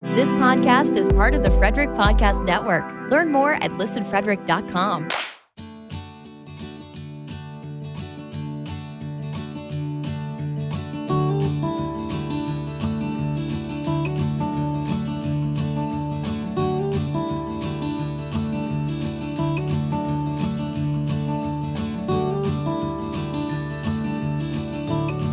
This podcast is part of the Frederick Podcast Network. Learn more at listenfrederick.com.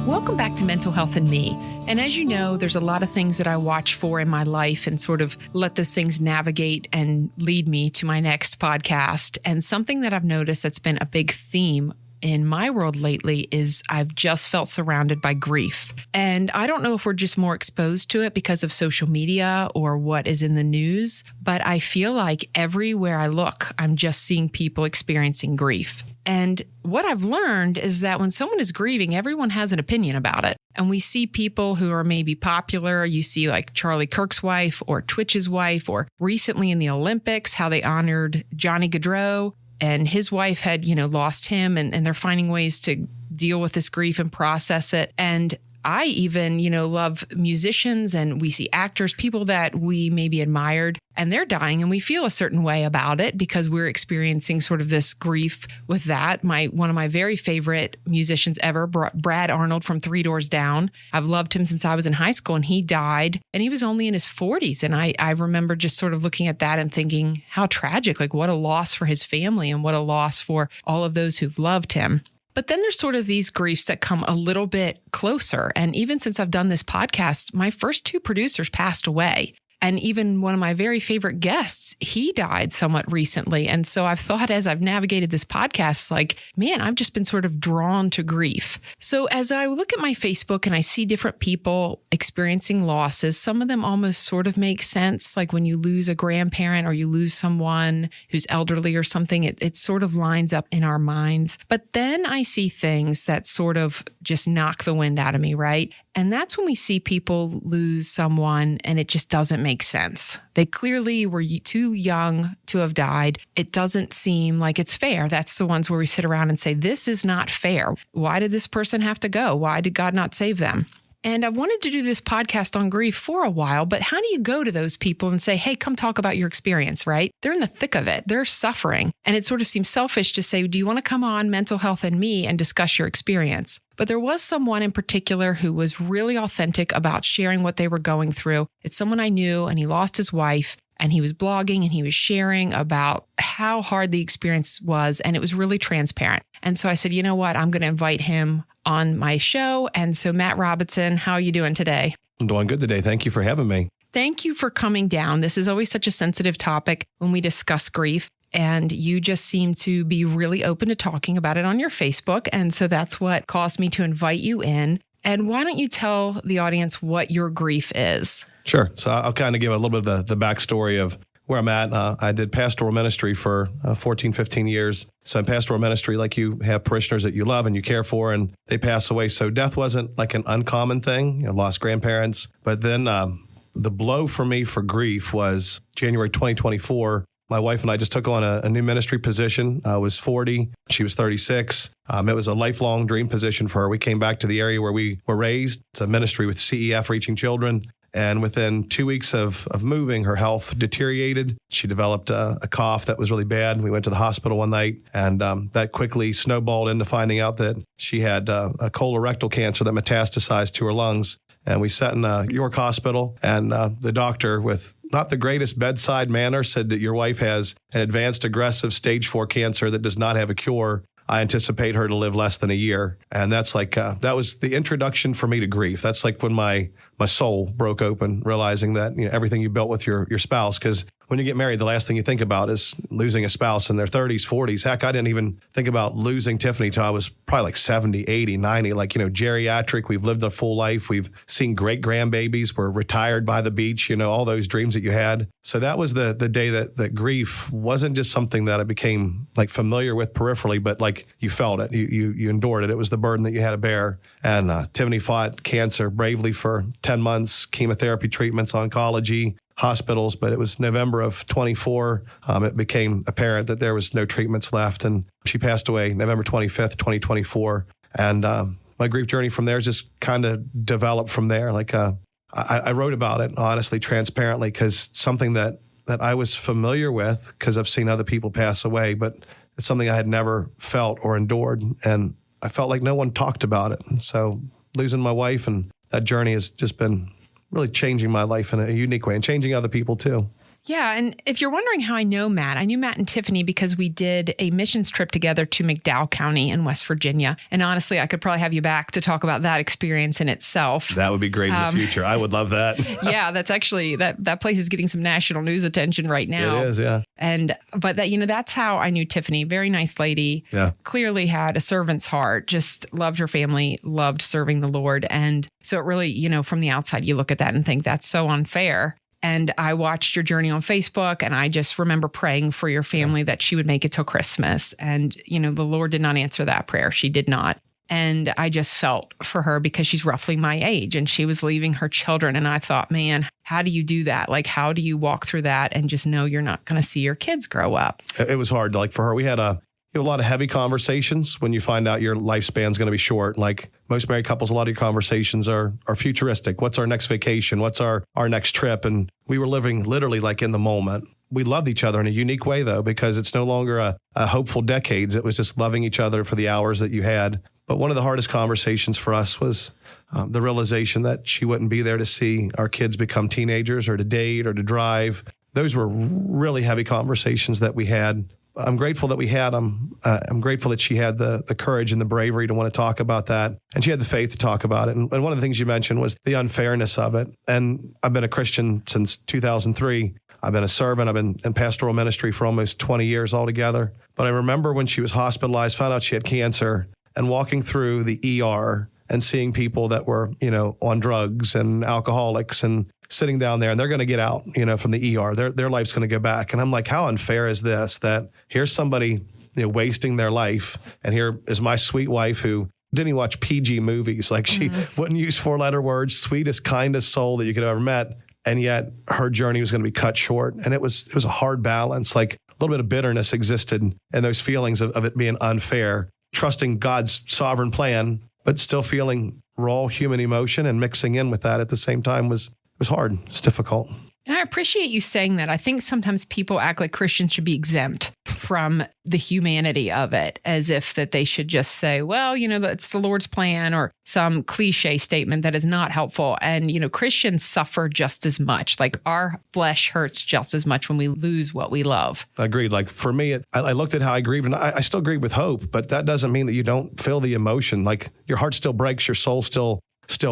Welcome back to Mental Health and Me. And as you know, there's a lot of things that I watch for in my life and sort of let those things navigate and lead me to my next podcast. And something that I've noticed that's been a big theme in my world lately is I've just felt surrounded by grief. And I don't know if we're just more exposed to it because of social media or what is in the news, but I feel like everywhere I look, I'm just seeing people experiencing grief. And what I've learned is that when someone is grieving, everyone has an opinion about it. And we see people who are maybe popular. You see like Charlie Kirk's wife or Twitch's wife, or recently in the Olympics, how they honored Johnny Gaudreau. And his wife had, lost him, and they're finding ways to deal with this grief and process it. And I even, love musicians, and we see actors, people that we maybe admired, and they're dying, and we feel a certain way about it because we're experiencing sort of this grief with that. One of my very favorite musicians ever, Brad Arnold from Three Doors Down. I've loved him since I was in high school, and he died, and he was only in his 40s. And I remember just sort of looking at that and thinking, how tragic, like what a loss for his family and what a loss for all of those who've loved him. But then there's sort of these griefs that come a little bit closer. And even since I've done this podcast, my first two producers passed away. And even one of my very favorite guests, he died somewhat recently. And so I've thought as I've navigated this podcast, like, man, I've just been sort of drawn to grief. So as I look at my Facebook and I see different people experiencing losses, some of them almost sort of make sense. Like when you lose a grandparent or you lose someone who's elderly or something, it sort of lines up in our minds. But then I see things that sort of just knock the wind out of me, right? And that's when we see people lose someone and it just doesn't make sense. They clearly were too young to have died. It doesn't seem like it's fair. That's the ones where we sit around and say, this is not fair. Why did this person have to go? Why did God not save them? And I wanted to do this podcast on grief for a while, but how do you go to those people and say, hey, come talk about your experience, right? They're in the thick of it. They're suffering. And it sort of seems selfish to say, do you want to come on Mental Health and Me and discuss your experience? But there was someone in particular who was really authentic about sharing what they were going through. It's someone I knew, and he lost his wife, and he was blogging and he was sharing about how hard the experience was. And it was really transparent. And so I said, you know what? I'm going to invite him on my show. And so Matt Robinson, how are you doing today? I'm doing good today. Thank you for having me. Thank you for coming down. This is always such a sensitive topic when we discuss grief. And you just seem to be really open to talking about it on your Facebook. And so that's what caused me to invite you in. And why don't you tell the audience what your grief is? Sure. So I'll kind of give a little bit of the backstory of where I'm at. I did pastoral ministry for 14, 15 years. So in pastoral ministry, like you have parishioners that you love and you care for, and they pass away. So death wasn't like an uncommon thing. I lost grandparents. But then the blow for me for grief was January 2024. My wife and I just took on a new ministry position. I was 40. She was 36. It was a lifelong dream position for her. We came back to the area where we were raised. It's a ministry with CEF reaching children. And within 2 weeks of moving, her health deteriorated. She developed a cough that was really bad. We went to the hospital one night, and that quickly snowballed into finding out that she had a colorectal cancer that metastasized to her lungs. And we sat in York Hospital, and the doctor, with not the greatest bedside manner, said that your wife has an advanced aggressive stage 4 cancer that does not have a cure. I anticipate her to live less than a year. And that's like, that was the introduction for me to grief. That's like when my soul broke open, realizing that everything you built with your spouse, because when you get married, the last thing you think about is losing a spouse in their 30s, 40s. Heck, I didn't even think about losing Tiffany till I was probably like 70, 80, 90, geriatric. We've lived a full life. We've seen great grandbabies. We're retired by the beach, all those dreams that you had. So that was the day that grief wasn't just something that I became like familiar with peripherally, but like you felt it, you endured it. It was the burden that you had to bear. And Tiffany fought cancer bravely for 10 months, chemotherapy treatments, oncology, hospitals, but it was November of 24. It became apparent that there was no treatments left, and she passed away November 25th, 2024. And my grief journey from there just kind of developed from there. I wrote about it, honestly, transparently, because something that I was familiar with because I've seen other people pass away, but it's something I had never felt or endured. And I felt like no one talked about it. And so losing my wife and that journey has just been really changing my life in a unique way and changing other people too. Yeah. And if you're wondering how I know Matt, I knew Matt and Tiffany because we did a missions trip together to McDowell County in West Virginia. And honestly, I could probably have you back to talk about that experience in itself. That would be great in the future. I would love that. Yeah, that's actually, that place is getting some national news attention right now. It is, yeah. But that's how I knew Tiffany. Very nice lady. Yeah. Clearly had a servant's heart, just loved her family, loved serving the Lord. And so it really, from the outside, you look at that and think that's so unfair. And I watched your journey on Facebook, and I just remember praying for your family that she would make it till Christmas. And, the Lord did not answer that prayer. She did not. And I just felt for her because she's roughly my age and she was leaving her children. And I thought, man, how do you do that? Like, how do you walk through that and just know you're not going to see your kids grow up? It was hard. Like for her, we had a lot of heavy conversations when you find out your lifespan's going to be short. Like most married couples, a lot of your conversations are futuristic. What's our next vacation? What's our next trip? And we were living literally like in the moment. We loved each other in a unique way, though, because it's no longer a hopeful decades. It was just loving each other for the hours that you had. But one of the hardest conversations for us was the realization that she wouldn't be there to see our kids become teenagers or to date or to drive. Those were really heavy conversations that we had. I'm grateful that we had them. I'm grateful that she had the courage and the bravery to want to talk about that. And she had the faith to talk about it. And one of the things you mentioned was the unfairness of it. And I've been a Christian since 2003. I've been a servant. I've been in pastoral ministry for almost 20 years altogether. But I remember when she was hospitalized, found out she had cancer, and walking through the ER and seeing people that were, on drugs and alcoholics and sitting down there, and they're going to get out, from the ER. Their life's going to go back. And I'm like, how unfair is this? That here's somebody, wasting their life, and here is my sweet wife who didn't even watch PG movies. Like she wouldn't use 4-letter words, sweetest, kindest soul that you could have ever met. And yet her journey was going to be cut short. And it was a hard balance. Like a little bit of bitterness existed in those feelings of it being unfair, trusting God's sovereign plan, but still feeling raw human emotion and mixing in with that at the same time was hard. It's difficult. And I appreciate you saying that. I think sometimes people act like Christians should be exempt from the humanity of it, as if that they should just say, well, it's the Lord's plan, or some cliche statement that is not helpful. And, Christians suffer just as much. Like our flesh hurts just as much when we lose what we love. Agreed. Like for me, I looked at how I grieve, and I still grieve with hope, but that doesn't mean that you don't feel the emotion. Like your heart still breaks, your soul still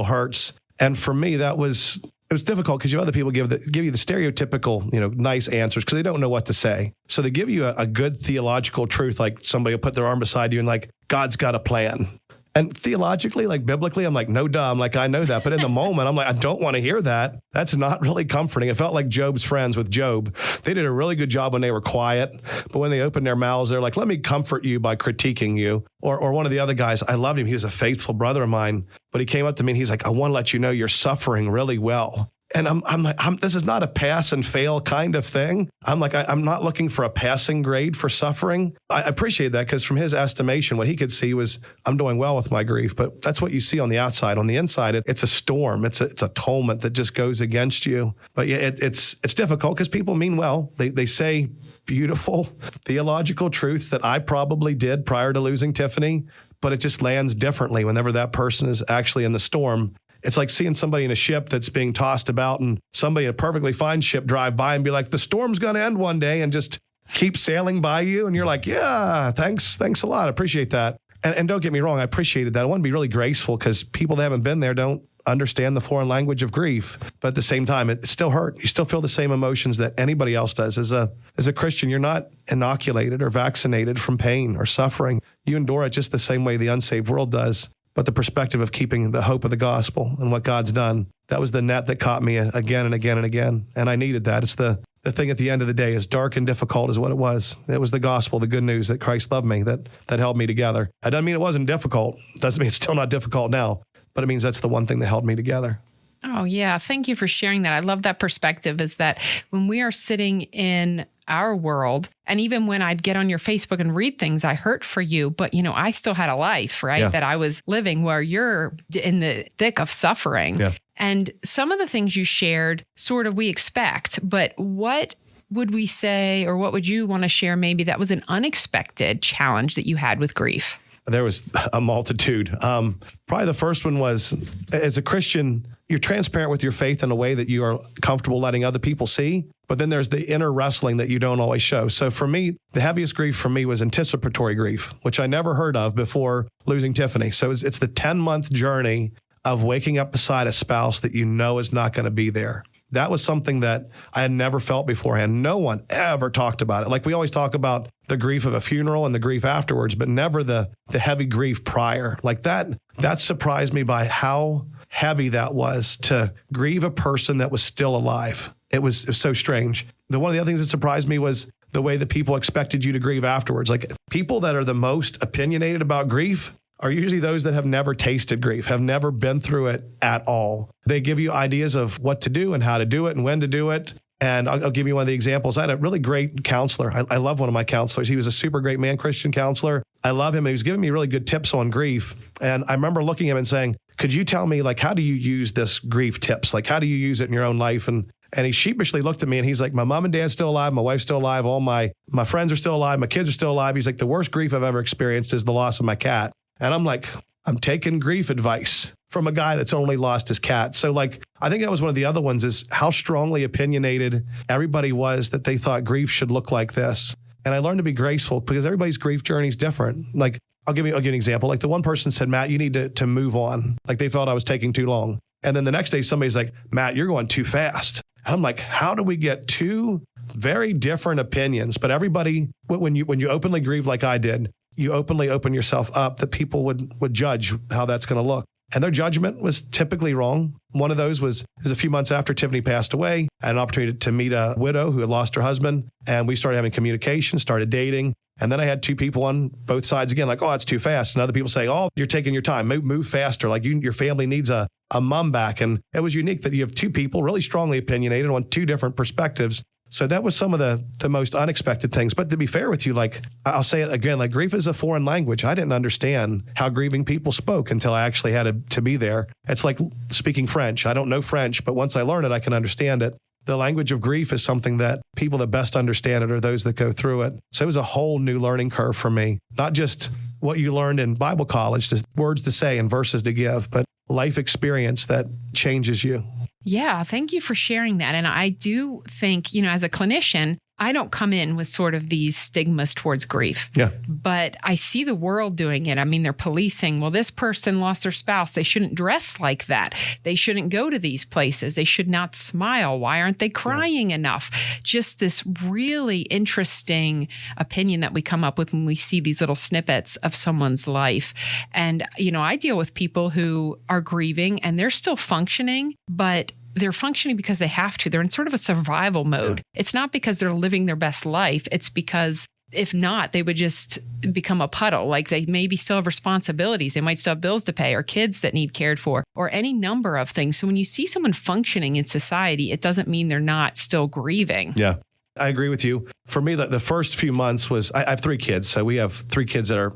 hurts. And for me, it was difficult because you have other people give you the stereotypical, nice answers because they don't know what to say. So they give you a good theological truth, like somebody will put their arm beside you and like, God's got a plan. And theologically, like biblically, I'm like, no, duh. I'm like, I know that. But in the moment, I'm like, I don't want to hear that. That's not really comforting. It felt like Job's friends with Job. They did a really good job when they were quiet. But when they opened their mouths, they're like, let me comfort you by critiquing you. Or one of the other guys, I loved him. He was a faithful brother of mine. But he came up to me and he's like, I want to let you know you're suffering really well. And I'm like, this is not a pass and fail kind of thing. I'm like, I'm not looking for a passing grade for suffering. I appreciate that because from his estimation, what he could see was I'm doing well with my grief. But that's what you see on the outside. On the inside, it's a storm. It's a tumult that just goes against you. But yeah, it's difficult because people mean well. They say beautiful theological truths that I probably did prior to losing Tiffany, but it just lands differently whenever that person is actually in the storm. It's like seeing somebody in a ship that's being tossed about and somebody in a perfectly fine ship drive by and be like, the storm's going to end one day, and just keep sailing by you. And you're like, yeah, thanks a lot. I appreciate that. And don't get me wrong, I appreciated that. I want to be really graceful because people that haven't been there don't understand the foreign language of grief. But at the same time, it still hurt. You still feel the same emotions that anybody else does. As a Christian, you're not inoculated or vaccinated from pain or suffering. You endure it just the same way the unsaved world does. But the perspective of keeping the hope of the gospel and what God's done, that was the net that caught me again and again and again. And I needed that. It's the thing at the end of the day, as dark and difficult as what it was. It was the gospel, the good news that Christ loved me, that held me together. That doesn't mean it wasn't difficult. Doesn't mean it's still not difficult now. But it means that's the one thing that held me together. Oh, yeah. Thank you for sharing that. I love that perspective, is that when we are sitting in our world. And even when I'd get on your Facebook and read things, I hurt for you, but I still had a life, right? Yeah. That I was living, where you're in the thick of suffering. Yeah. And some of the things you shared, sort of we expect, but what would we say, or what would you want to share maybe that was an unexpected challenge that you had with grief? There was a multitude. Probably the first one was, as a Christian, you're transparent with your faith in a way that you are comfortable letting other people see. But then there's the inner wrestling that you don't always show. So for me, the heaviest grief for me was anticipatory grief, which I never heard of before losing Tiffany. So it's the 10-month journey of waking up beside a spouse that you know is not going to be there. That was something that I had never felt beforehand. No one ever talked about it. Like, we always talk about the grief of a funeral and the grief afterwards, but never the heavy grief prior. Like that surprised me by how heavy that was, to grieve a person that was still alive. It was so strange. One of the other things that surprised me was the way that people expected you to grieve afterwards. Like, people that are the most opinionated about grief are usually those that have never tasted grief, have never been through it at all. They give you ideas of what to do and how to do it and when to do it. And I'll give you one of the examples. I had a really great counselor. I love one of my counselors. He was a super great man, Christian counselor. I love him. He was giving me really good tips on grief. And I remember looking at him and saying, could you tell me, like, how do you use this grief tips? Like, how do you use it in your own life? And he sheepishly looked at me and he's like, my mom and dad's still alive. My wife's still alive. All my friends are still alive. My kids are still alive. He's like, the worst grief I've ever experienced is the loss of my cat. And I'm like, I'm taking grief advice from a guy that's only lost his cat. So, like, I think that was one of the other ones, is how strongly opinionated everybody was that they thought grief should look like this. And I learned to be graceful, because everybody's grief journey is different. Like, I'll give you an example. Like, the one person said, Matt, you need to move on. Like, they felt I was taking too long. And then the next day, somebody's like, Matt, you're going too fast. And I'm like, how do we get two very different opinions? But everybody, when you openly grieve like I did, you openly open yourself up that people would judge how that's going to look. And their judgment was typically wrong. One of those was a few months after Tiffany passed away. I had an opportunity to meet a widow who had lost her husband. And we started having communication, started dating. And then I had two people on both sides again, like, oh, it's too fast. And other people saying, oh, you're taking your time, move faster. Like, your family needs a mom back. And it was unique that you have two people really strongly opinionated on two different perspectives. So that was some of the most unexpected things. But to be fair with you, like, I'll say it again, like, grief is a foreign language. I didn't understand how grieving people spoke until I actually had to be there. It's like speaking French. I don't know French, but once I learn it, I can understand it. The language of grief is something that people that best understand it are those that go through it. So it was a whole new learning curve for me. Not just what you learned in Bible college, just words to say and verses to give, but life experience that changes you. Yeah, thank you for sharing that. And I do think, as a clinician, I don't come in with sort of these stigmas towards grief. Yeah. But I see the world doing it. I mean, they're policing, well, this person lost their spouse. They shouldn't dress like that. They shouldn't go to these places. They should not smile. Why aren't they crying enough? Just this really interesting opinion that we come up with when we see these little snippets of someone's life. And, I deal with people who are grieving and they're still functioning, but they're functioning because they have to. They're in sort of a survival mode. Yeah. It's not because they're living their best life. It's because if not, they would just become a puddle. Like, they maybe still have responsibilities. They might still have bills to pay, or kids that need cared for, or any number of things. So when you see someone functioning in society, it doesn't mean they're not still grieving. Yeah, I agree with you. For me, the first few months was, I have 3 kids. So we have 3 kids that are,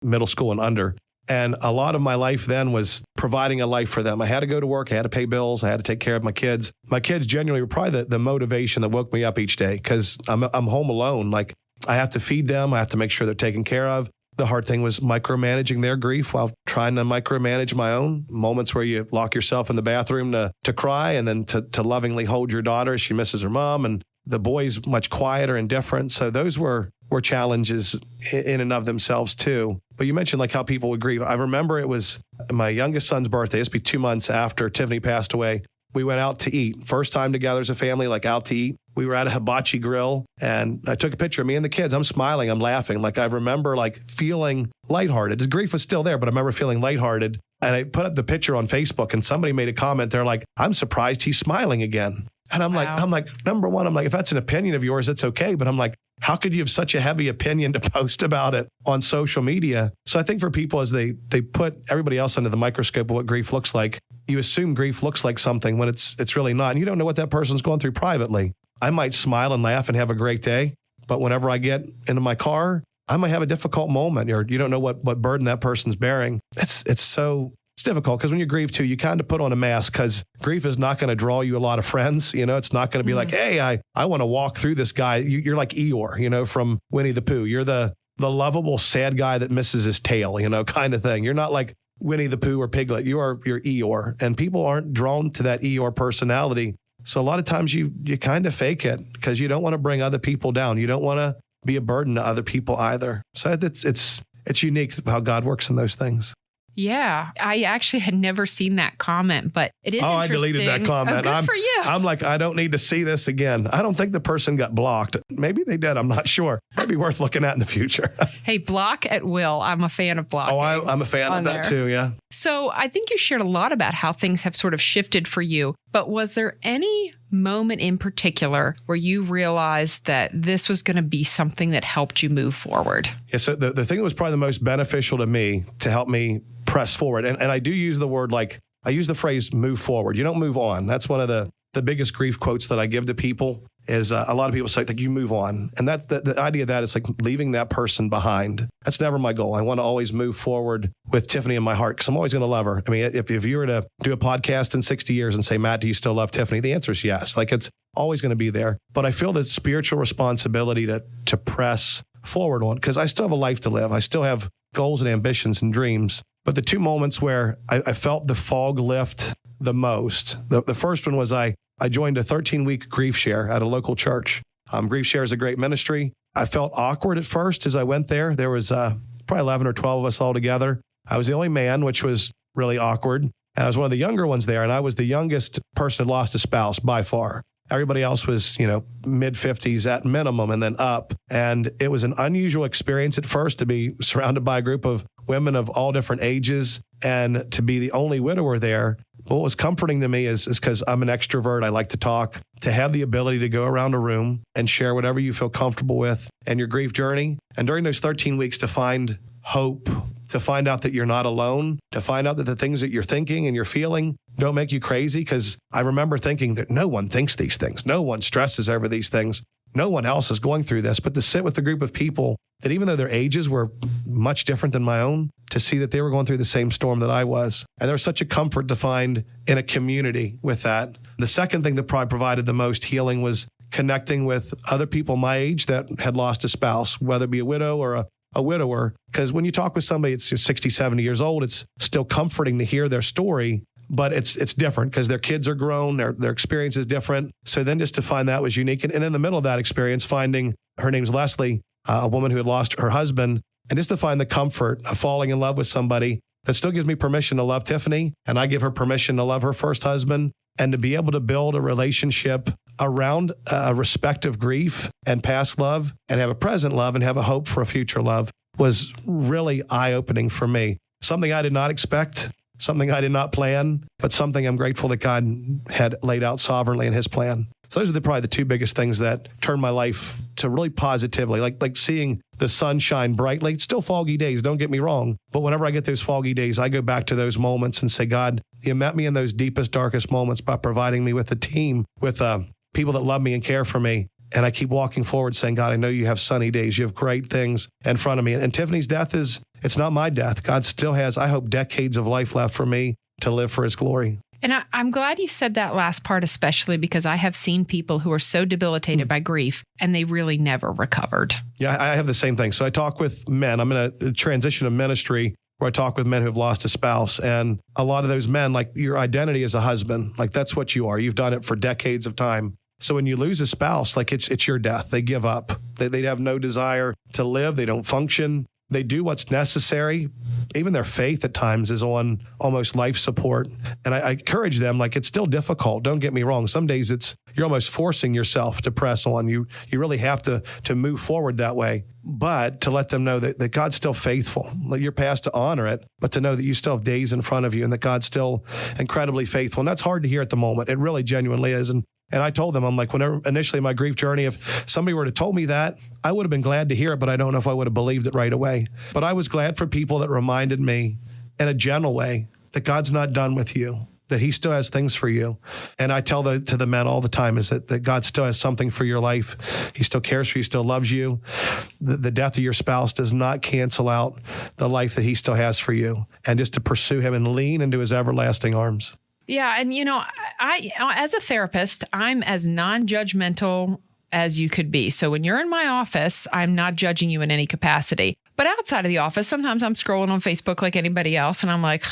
middle school and under. And a lot of my life then was providing a life for them. I had to go to work. I had to pay bills. I had to take care of my kids. My kids genuinely were probably the motivation that woke me up each day, because I'm home alone. Like, I have to feed them. I have to make sure they're taken care of. The hard thing was micromanaging their grief while trying to micromanage my own. Moments where you lock yourself in the bathroom to cry, and then to lovingly hold your daughter as she misses her mom. And the boy's much quieter and different. So those were challenges in and of themselves too. But you mentioned like how people would grieve. I remember it was my youngest son's birthday. This would be 2 months after Tiffany passed away. We went out to eat. First time together as a family, like out to eat. We were at a hibachi grill, and I took a picture of me and the kids. I'm smiling, I'm laughing. Like, I remember like feeling lighthearted. The grief was still there, but I remember feeling lighthearted. And I put up the picture on Facebook, and somebody made a comment. They're like, I'm surprised he's smiling again. And I'm like, number one, I'm like, if that's an opinion of yours, it's okay. But I'm like, how could you have such a heavy opinion to post about it on social media? So I think for people, as they put everybody else under the microscope of what grief looks like, you assume grief looks like something when it's really not. And you don't know what that person's going through privately. I might smile and laugh and have a great day. But whenever I get into my car, I might have a difficult moment, or you don't know what burden that person's bearing. It's difficult because when you grieve too, you kind of put on a mask because grief is not going to draw you a lot of friends. It's not going to be like, hey, I want to walk through this guy. You're like Eeyore, from Winnie the Pooh. You're the lovable, sad guy that misses his tail, kind of thing. You're not like Winnie the Pooh or Piglet. You're Eeyore, and people aren't drawn to that Eeyore personality. So a lot of times you kind of fake it because you don't want to bring other people down. You don't want to be a burden to other people either. So it's unique how God works in those things. Yeah, I actually had never seen that comment, but it is interesting. I deleted that comment. Oh, good for you. I'm like, I don't need to see this again. I don't think the person got blocked. Maybe they did. I'm not sure. Might be worth looking at in the future. Hey, block at will. I'm a fan of blocking. Oh, I'm a fan of that too, yeah. So I think you shared a lot about how things have sort of shifted for you, but was there any moment in particular where you realized that this was going to be something that helped you move forward? Yeah, so the thing that was probably the most beneficial to me to help me press forward, and I do use the word I use the phrase move forward. You don't move on. That's one of the biggest grief quotes that I give to people is a lot of people say, like, you move on. And that's the idea of that is like leaving that person behind. That's never my goal. I want to always move forward with Tiffany in my heart because I'm always going to love her. I mean, if you were to do a podcast in 60 years and say, Matt, do you still love Tiffany? The answer is yes. Like, it's always going to be there. But I feel this spiritual responsibility to press forward on because I still have a life to live. I still have goals and ambitions and dreams. But the two moments where I felt the fog lift the most, the first one was I joined a 13-week grief share at a local church. Grief share is a great ministry. I felt awkward at first as I went there. There was probably 11 or 12 of us all together. I was the only man, which was really awkward. And I was one of the younger ones there, and I was the youngest person who lost a spouse by far. Everybody else was, mid-50s at minimum and then up. And it was an unusual experience at first to be surrounded by a group of women of all different ages and to be the only widower there. But what was comforting to me is because I'm an extrovert, I like to talk, to have the ability to go around a room and share whatever you feel comfortable with and your grief journey. And during those 13 weeks to find hope, to find out that you're not alone, to find out that the things that you're thinking and you're feeling don't make you crazy. Because I remember thinking that no one thinks these things. No one stresses over these things. No one else is going through this. But to sit with a group of people that even though their ages were much different than my own, to see that they were going through the same storm that I was. And there was such a comfort to find in a community with that. The second thing that probably provided the most healing was connecting with other people my age that had lost a spouse, whether it be a widow or a widower. Because when you talk with somebody that's 60, 70 years old, it's still comforting to hear their story. But it's different because their kids are grown, their experience is different. So then just to find that was unique. And in the middle of that experience, finding, her name's Leslie, a woman who had lost her husband, and just to find the comfort of falling in love with somebody that still gives me permission to love Tiffany, and I give her permission to love her first husband, and to be able to build a relationship around a respect of grief and past love, and have a present love and have a hope for a future love was really eye-opening for me. Something I did not expect. Something I did not plan, but something I'm grateful that God had laid out sovereignly in his plan. So those are probably the two biggest things that turned my life to really positively, like seeing the sun shine brightly. It's still foggy days, don't get me wrong. But whenever I get those foggy days, I go back to those moments and say, God, you met me in those deepest, darkest moments by providing me with a team, with people that love me and care for me. And I keep walking forward saying, God, I know you have sunny days. You have great things in front of me. And Tiffany's death it's not my death. God still has, I hope, decades of life left for me to live for his glory. And I'm glad you said that last part, especially because I have seen people who are so debilitated by grief and they really never recovered. Yeah, I have the same thing. So I talk with men. I'm in a transition of ministry where I talk with men who have lost a spouse. And a lot of those men, like, your identity as a husband, like, that's what you are. You've done it for decades of time. So when you lose a spouse, like, it's your death. They give up. They have no desire to live. They don't function. They do what's necessary. Even their faith at times is on almost life support. And I encourage them, like, it's still difficult. Don't get me wrong. Some days you're almost forcing yourself to press on. You really have to move forward that way. But to let them know that God's still faithful. Let your past to honor it, but to know that you still have days in front of you and that God's still incredibly faithful. And that's hard to hear at the moment. It really genuinely is. And I told them, I'm like, whenever initially in my grief journey, if somebody were to told me that, I would have been glad to hear it, but I don't know if I would have believed it right away. But I was glad for people that reminded me in a gentle way that God's not done with you, that he still has things for you. And I tell to the men all the time is that God still has something for your life. He still cares for you, still loves you. The death of your spouse does not cancel out the life that he still has for you. And just to pursue him and lean into his everlasting arms. Yeah. And, I as a therapist, I'm as non-judgmental as you could be. So when you're in my office, I'm not judging you in any capacity. But outside of the office, sometimes I'm scrolling on Facebook like anybody else. And I'm like,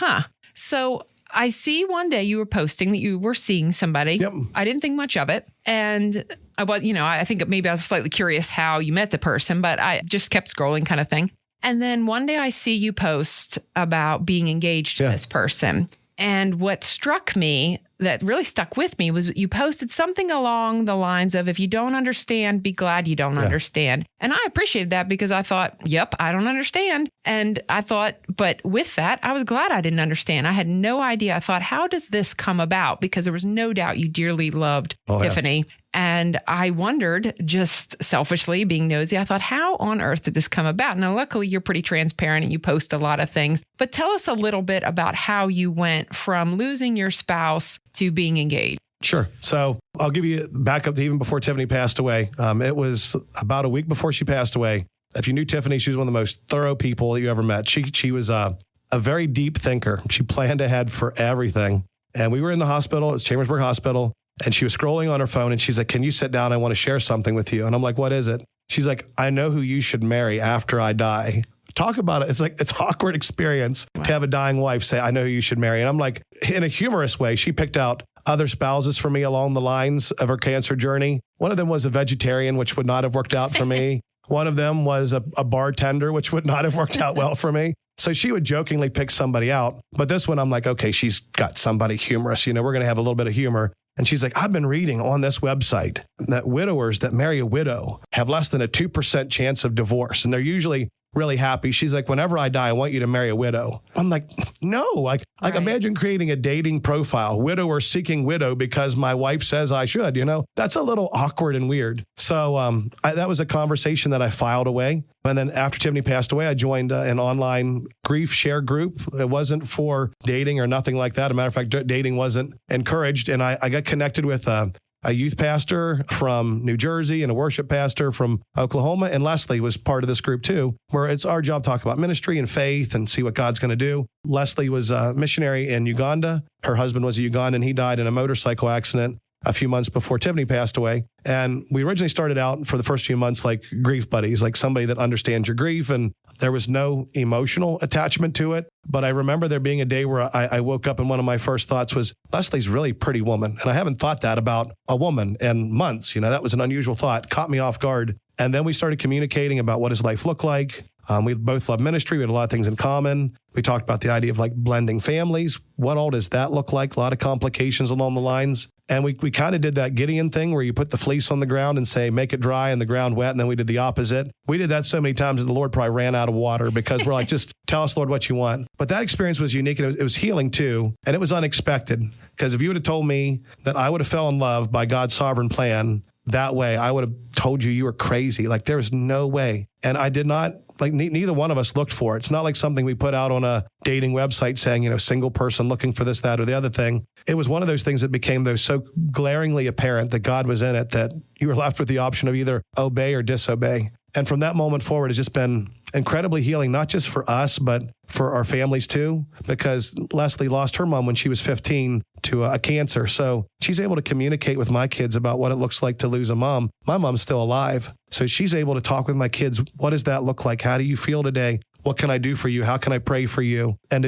So I see one day you were posting that you were seeing somebody. Yep. I didn't think much of it. And I think maybe I was slightly curious how you met the person, but I just kept scrolling kind of thing. And then one day I see you post about being engaged to this person. And what struck me, that really stuck with me, was you posted something along the lines of, if you don't understand, be glad you don't understand. And I appreciated that because I thought, yep, I don't understand. And I thought, but with that, I was glad I didn't understand. I had no idea. I thought, how does this come about? Because there was no doubt you dearly loved Tiffany. And I wondered, just selfishly being nosy, I thought, how on earth did this come about? Now, luckily, you're pretty transparent and you post a lot of things. But tell us a little bit about how you went from losing your spouse to being engaged. Sure. So I'll give you back up to even before Tiffany passed away. It was about a week before she passed away. If you knew Tiffany, she was one of the most thorough people that you ever met. She was a very deep thinker. She planned ahead for everything. And we were in the hospital. It's Chambersburg Hospital. And she was scrolling on her phone and she's like, can you sit down? I want to share something with you. And I'm like, what is it? She's like, I know who you should marry after I die. Talk about it. It's like, it's an awkward experience to have a dying wife say, I know who you should marry. And I'm like, in a humorous way, she picked out other spouses for me along the lines of her cancer journey. One of them was a vegetarian, which would not have worked out for me. One of them was a bartender, which would not have worked out well for me. So she would jokingly pick somebody out. But this one, I'm like, okay, she's got somebody humorous. We're going to have a little bit of humor. And she's like, I've been reading on this website that widowers that marry a widow have less than a 2% chance of divorce. And they're usually really happy. She's like, whenever I die, I want you to marry a widow. I'm like, no, like imagine creating a dating profile, widower seeking widow because my wife says I should, that's a little awkward and weird. So that was a conversation that I filed away. And then after Tiffany passed away, I joined an online grief share group. It wasn't for dating or nothing like that. As a matter of fact, dating wasn't encouraged. And I got connected with a youth pastor from New Jersey and a worship pastor from Oklahoma. And Leslie was part of this group too, where it's our job to talk about ministry and faith and see what God's going to do. Leslie was a missionary in Uganda. Her husband was a Ugandan. He died in a motorcycle accident a few months before Tiffany passed away. And we originally started out for the first few months like grief buddies, like somebody that understands your grief. And there was no emotional attachment to it. But I remember there being a day where I woke up and one of my first thoughts was, Leslie's a really pretty woman. And I haven't thought that about a woman in months. That was an unusual thought, caught me off guard. And then we started communicating about what does life look like. We both love ministry. We had a lot of things in common. We talked about the idea of like blending families. What all does that look like? A lot of complications along the lines. And we kind of did that Gideon thing where you put the fleece on the ground and say, make it dry and the ground wet. And then we did the opposite. We did that so many times that the Lord probably ran out of water because we're like, just tell us, Lord, what you want. But that experience was unique and it was healing too. And it was unexpected because if you would have told me that I would have fell in love by God's sovereign plan that way, I would have told you were crazy. Like there was no way. And I did not, like neither one of us looked for it. It's not like something we put out on a dating website saying, single person looking for this, that, or the other thing. It was one of those things that became so glaringly apparent that God was in it that you were left with the option of either obey or disobey. And from that moment forward, it's just been incredibly healing, not just for us, but for our families too, because Leslie lost her mom when she was 15 to a cancer. So she's able to communicate with my kids about what it looks like to lose a mom. My mom's still alive. So she's able to talk with my kids. What does that look like? How do you feel today? What can I do for you? How can I pray for you? And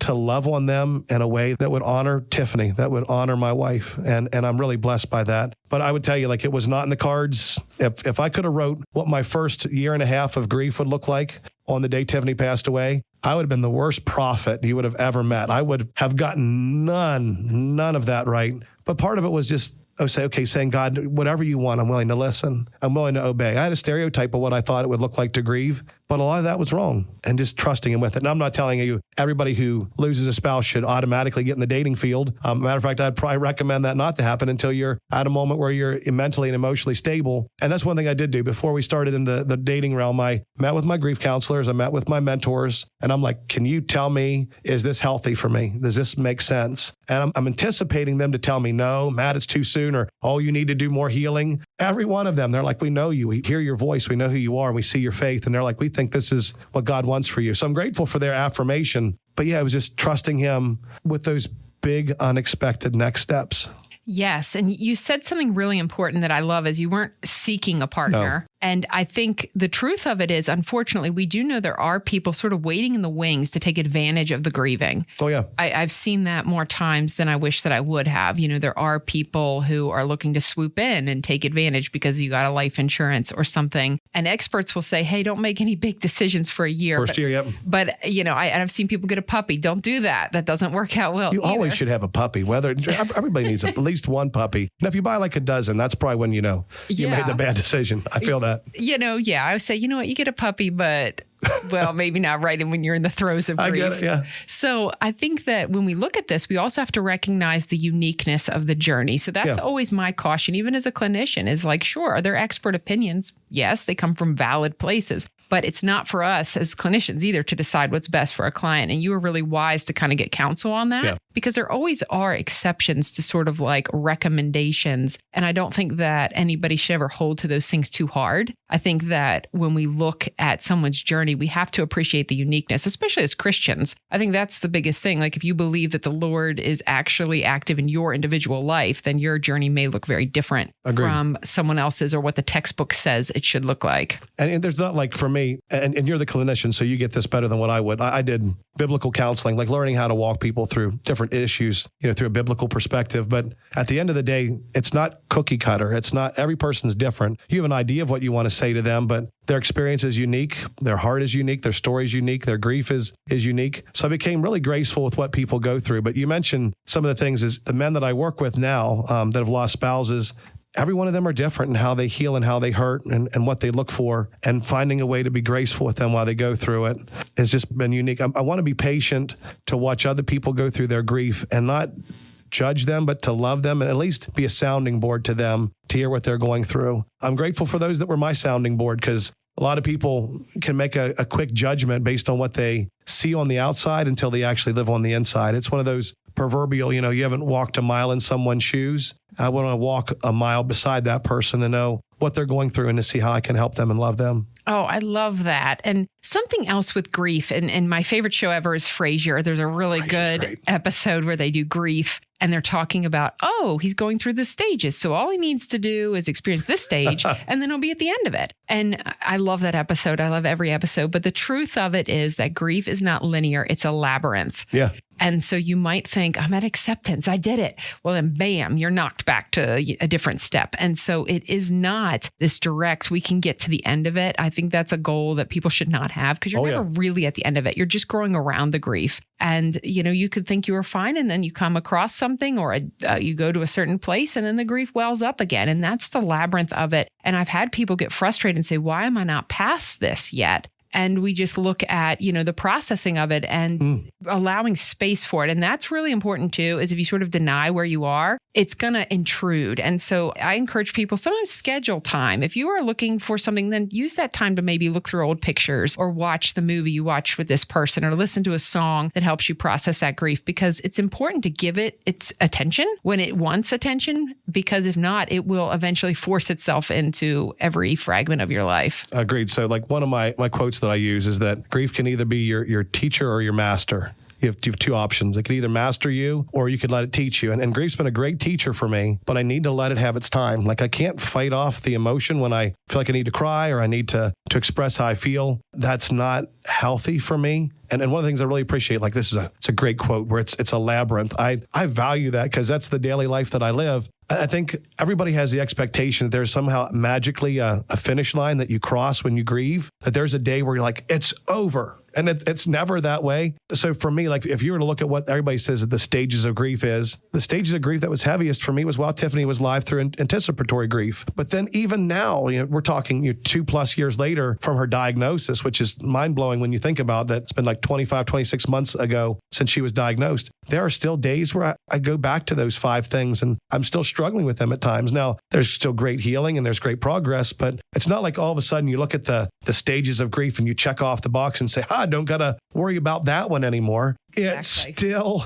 to love on them in a way that would honor Tiffany, that would honor my wife. And I'm really blessed by that. But I would tell you, like, it was not in the cards. If I could have wrote what my first year and a half of grief would look like on the day Tiffany passed away, I would have been the worst prophet you would have ever met. I would have gotten none of that right. But part of it was just saying, God, whatever you want, I'm willing to listen. I'm willing to obey. I had a stereotype of what I thought it would look like to grieve. But a lot of that was wrong, and just trusting him with it. And I'm not telling you everybody who loses a spouse should automatically get in the dating field. Matter of fact, I'd probably recommend that not to happen until you're at a moment where you're mentally and emotionally stable. And that's one thing I did do before we started in the dating realm. I met with my grief counselors. I met with my mentors, and I'm like, can you tell me, is this healthy for me? Does this make sense? And I'm anticipating them to tell me, no, Matt, it's too soon, or, oh, you need to do more healing. Every one of them, they're like, we know you. We hear your voice. We know who you are. And we see your faith. And they're like, we think this is what God wants for you. So I'm grateful for their affirmation. But yeah, it was just trusting him with those big, unexpected next steps. Yes. And you said something really important that I love is you weren't seeking a partner. No. And I think the truth of it is, unfortunately, we do know there are people sort of waiting in the wings to take advantage of the grieving. Oh, yeah. I've seen that more times than I wish that I would have. You know, there are people who are looking to swoop in and take advantage because you got a life insurance or something. And experts will say, hey, don't make any big decisions for a year. First year, yep. But, you know, I've seen people get a puppy. Don't do that. That doesn't work out well. You always should have a puppy. Everybody needs at least one puppy. Now, if you buy like a dozen, that's probably when you know you made the bad decision. I feel that. You know, I would say, you know what, you get a puppy, but well, maybe not right when you're in the throes of grief. I get it, yeah. So I think that when we look at this, we also have to recognize the uniqueness of the journey. So that's always my caution, even as a clinician, is like, sure, are there expert opinions? Yes, they come from valid places. But it's not for us as clinicians either to decide what's best for a client. And you were really wise to kind of get counsel on that because there always are exceptions to sort of like recommendations. And I don't think that anybody should ever hold to those things too hard. I think that when we look at someone's journey, we have to appreciate the uniqueness, especially as Christians. I think that's the biggest thing. Like if you believe that the Lord is actually active in your individual life, then your journey may look very different from someone else's or what the textbook says it should look like. And there's not like for me, and you're the clinician, so you get this better than what I would. I did biblical counseling, like learning how to walk people through different issues, through a biblical perspective. But at the end of the day, it's not cookie cutter. It's not, every person's different. You have an idea of what you want to say to them, but their experience is unique. Their heart is unique. Their story is unique. Their grief is unique. So I became really graceful with what people go through. But you mentioned some of the things is the men that I work with now that have lost spouses, every one of them are different in how they heal and how they hurt and what they look for, and finding a way to be graceful with them while they go through it has just been unique. I want to be patient to watch other people go through their grief and not judge them, but to love them and at least be a sounding board to them to hear what they're going through. I'm grateful for those that were my sounding board because a lot of people can make a quick judgment based on what they see on the outside until they actually live on the inside. It's one of those proverbial, you haven't walked a mile in someone's shoes. I want to walk a mile beside that person to know what they're going through and to see how I can help them and love them. Oh, I love that. And something else with grief, and my favorite show ever is Frasier. There's a really good episode where they do grief and they're talking about, he's going through the stages. So all he needs to do is experience this stage and then he'll be at the end of it. And I love that episode. I love every episode. But the truth of it is that grief is not linear. It's a labyrinth. Yeah. And so you might think, I'm at acceptance. I did it. Well, then bam, you're knocked back to a different step. And so it is not this direct, we can get to the end of it. I think that's a goal that people should not have because you're never really at the end of it. You're just growing around the grief. And, you could think you were fine and then you come across something or you go to a certain place and then the grief wells up again. And that's the labyrinth of it. And I've had people get frustrated and say, why am I not past this yet? And we just look at, the processing of it and allowing space for it. And that's really important too, is if you sort of deny where you are, it's going to intrude. And so I encourage people, sometimes schedule time. If you are looking for something, then use that time to maybe look through old pictures or watch the movie you watched with this person or listen to a song that helps you process that grief, because it's important to give it its attention when it wants attention, because if not, it will eventually force itself into every fragment of your life. Agreed. So like one of my quotes that I use is that grief can either be your teacher or your master. You have two options. It can either master you or you could let it teach you. And grief's been a great teacher for me, but I need to let it have its time. Like I can't fight off the emotion when I feel like I need to cry or I need to express how I feel. That's not healthy for me. And one of the things I really appreciate, like it's a great quote where it's a labyrinth. I value that because that's the daily life that I live. I think everybody has the expectation that there's somehow magically a finish line that you cross when you grieve, that there's a day where you're like, it's over. And it's never that way. So for me, like if you were to look at what everybody says that the stages of grief is, the stages of grief that was heaviest for me was while Tiffany was live through anticipatory grief. But then even now, we're talking 2+ years later from her diagnosis, which is mind blowing when you think about that. It's been like 25, 26 months ago since she was diagnosed. There are still days where I go back to those 5 things and I'm still struggling with them at times. Now, there's still great healing and there's great progress, but it's not like all of a sudden you look at the stages of grief and you check off the box and say, I don't got to worry about that one anymore. It's still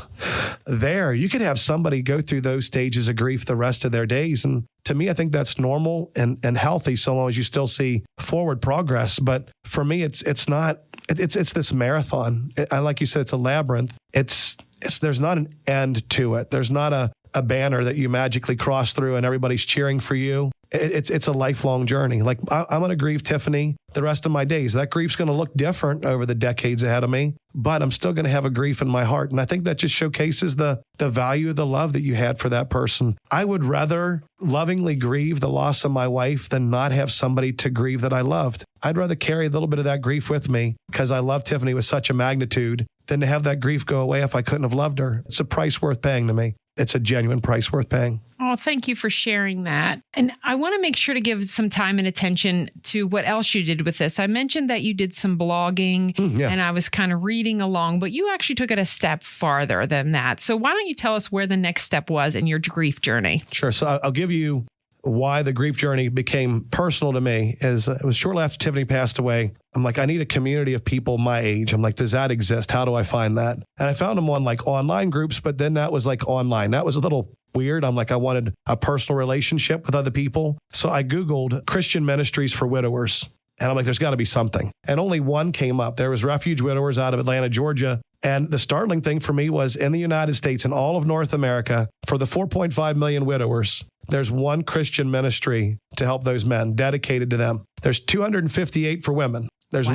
there. You could have somebody go through those stages of grief the rest of their days. And to me, I think that's normal and healthy so long as you still see forward progress. But for me, it's not, it's this marathon. Like you said, it's a labyrinth. There's not an end to it. There's not a banner that you magically cross through and everybody's cheering for you. It's a lifelong journey. Like I'm going to grieve Tiffany the rest of my days. That grief's going to look different over the decades ahead of me, but I'm still going to have a grief in my heart. And I think that just showcases the value of the love that you had for that person. I would rather lovingly grieve the loss of my wife than not have somebody to grieve that I loved. I'd rather carry a little bit of that grief with me because I love Tiffany with such a magnitude than to have that grief go away if I couldn't have loved her. It's a price worth paying to me. It's a genuine price worth paying. Oh, thank you for sharing that. And I want to make sure to give some time and attention to what else you did with this. I mentioned that you did some blogging and I was kind of reading along, but you actually took it a step farther than that. So why don't you tell us where the next step was in your grief journey? Sure. So I'll give you why the grief journey became personal to me. Is it was shortly after Tiffany passed away. I'm like, I need a community of people my age. I'm like, does that exist? How do I find that? And I found them on like online groups, but then that was like online. That was a little weird. I'm like, I wanted a personal relationship with other people. So I Googled Christian ministries for widowers. And I'm like, there's got to be something. And only one came up. There was Refuge Widowers out of Atlanta, Georgia. And the startling thing for me was in the United States and all of North America, for the 4.5 million widowers, there's one Christian ministry to help those men, dedicated to them. There's 258 for women. There's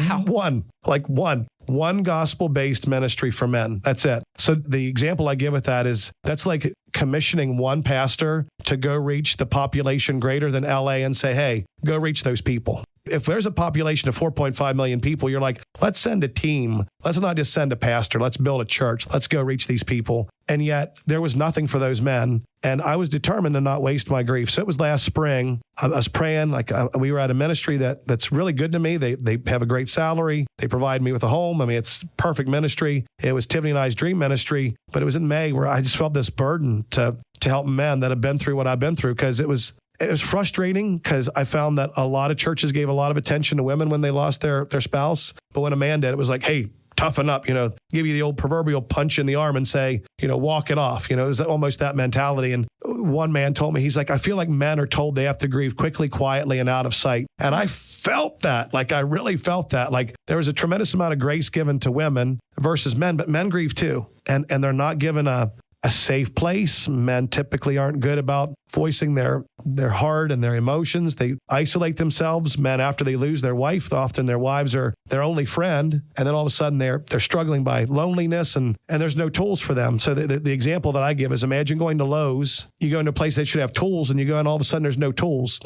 one gospel-based ministry for men. That's it. So the example I give with that is that's like commissioning one pastor to go reach the population greater than LA and say, hey, go reach those people. If there's a population of 4.5 million people, you're like, let's send a team. Let's not just send a pastor. Let's build a church. Let's go reach these people. And yet there was nothing for those men. And I was determined to not waste my grief. So it was last spring. I was praying, we were at a ministry that's really good to me. They have a great salary. They provide me with a home. I mean, it's perfect ministry. It was Tiffany and I's dream ministry. But it was in May where I just felt this burden to help men that have been through what I've been through, because it was frustrating because I found that a lot of churches gave a lot of attention to women when they lost their spouse. But when a man did, it was like, hey, toughen up, give you the old proverbial punch in the arm and say, walk it off. It was almost that mentality. And one man told me, he's like, I feel like men are told they have to grieve quickly, quietly, and out of sight. And I felt that, I really felt that. There was a tremendous amount of grace given to women versus men, but men grieve too. And they're not given a safe place. Men typically aren't good about voicing their heart and their emotions. They isolate themselves. Men, after they lose their wife, often their wives are their only friend. And then all of a sudden they're struggling by loneliness and there's no tools for them. So the example that I give is, imagine going to Lowe's. You go into a place that should have tools and you go and all of a sudden there's no tools.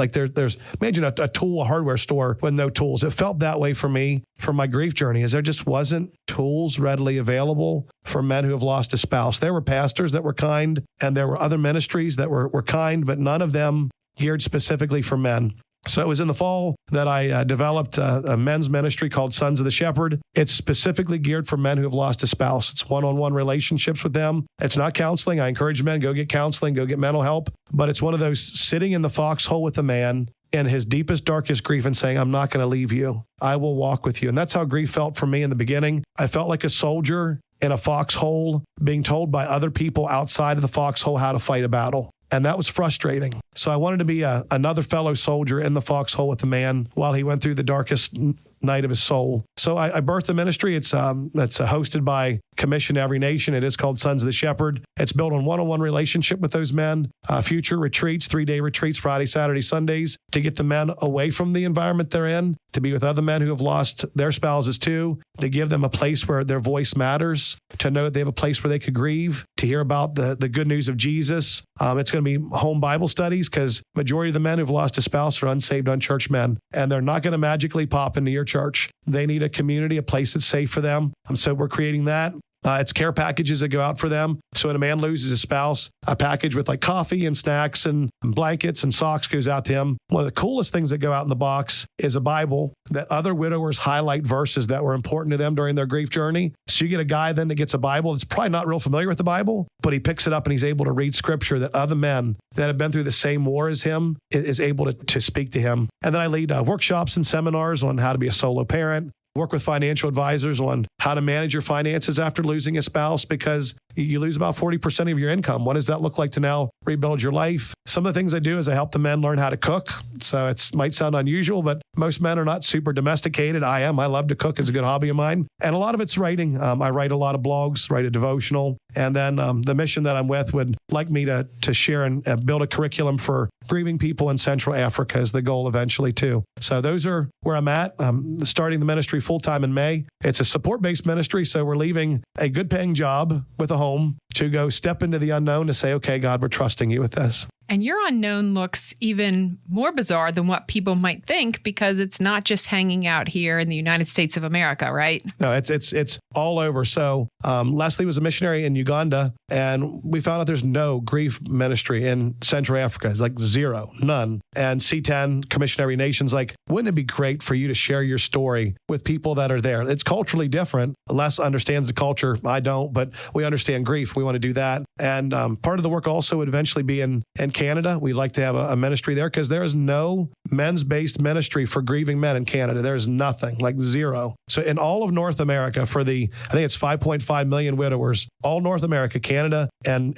Imagine a tool, a hardware store with no tools. It felt that way for me for my grief journey, is there just wasn't tools readily available for men who have lost a spouse. There were pastors that were kind and there were other ministries that were kind, but none of them geared specifically for men. So it was in the fall that I developed a men's ministry called Sons of the Shepherd. It's specifically geared for men who have lost a spouse. It's one-on-one relationships with them. It's not counseling. I encourage men, go get counseling, go get mental help. But it's one of those sitting in the foxhole with a man in his deepest, darkest grief and saying, I'm not going to leave you. I will walk with you. And that's how grief felt for me in the beginning. I felt like a soldier in a foxhole being told by other people outside of the foxhole how to fight a battle. And that was frustrating. So I wanted to be another fellow soldier in the foxhole with the man while he went through the darkest night of his soul. So I birthed a ministry. It's hosted by Commission Every Nation. It is called Sons of the Shepherd. It's built on one-on-one relationship with those men, future retreats, 3-day retreats, Friday, Saturday, Sundays, to get the men away from the environment they're in, to be with other men who have lost their spouses too, to give them a place where their voice matters, to know that they have a place where they could grieve, to hear about the good news of Jesus. It's going to be home Bible studies because majority of the men who've lost a spouse are unsaved, unchurched men, and they're not going to magically pop into your church church. They need a community, a place that's safe for them. So we're creating that. It's care packages that go out for them. So when a man loses his spouse, a package with like coffee and snacks and blankets and socks goes out to him. One of the coolest things that go out in the box is a Bible that other widowers highlight verses that were important to them during their grief journey. So you get a guy then that gets a Bible that's probably not real familiar with the Bible, but he picks it up and he's able to read scripture that other men that have been through the same war as him is able to speak to him. And then I lead workshops and seminars on how to be a solo parent. Work with financial advisors on how to manage your finances after losing a spouse, because you lose about 40% of your income. What does that look like to now rebuild your life? Some of the things I do is I help the men learn how to cook. So it might sound unusual, but most men are not super domesticated. I am. I love to cook. It's a good hobby of mine. And a lot of it's writing. I write a lot of blogs, write a devotional. And then the mission that I'm with would like me to share and build a curriculum for grieving people in Central Africa is the goal eventually too. So those are where I'm at. Starting the ministry full-time in May. It's a support-based ministry, so we're leaving a good-paying job with a home to go step into the unknown to say, okay, God, we're trusting you with this. And your unknown looks even more bizarre than what people might think, because it's not just hanging out here in the United States of America, right? No, it's all over. So Leslie was a missionary in Uganda, and we found out there's no grief ministry in Central Africa. It's like zero, none. And C10, Commission Every Nation's like, wouldn't it be great for you to share your story with people that are there? It's culturally different. Les understands the culture. I don't, but we understand grief. We want to do that. And part of the work also would eventually be in Canada. We'd like to have a ministry there because there is no men's-based ministry for grieving men in Canada. There is nothing, like zero. So in all of North America, I think it's 5.5 million widowers, all North America, Canada, and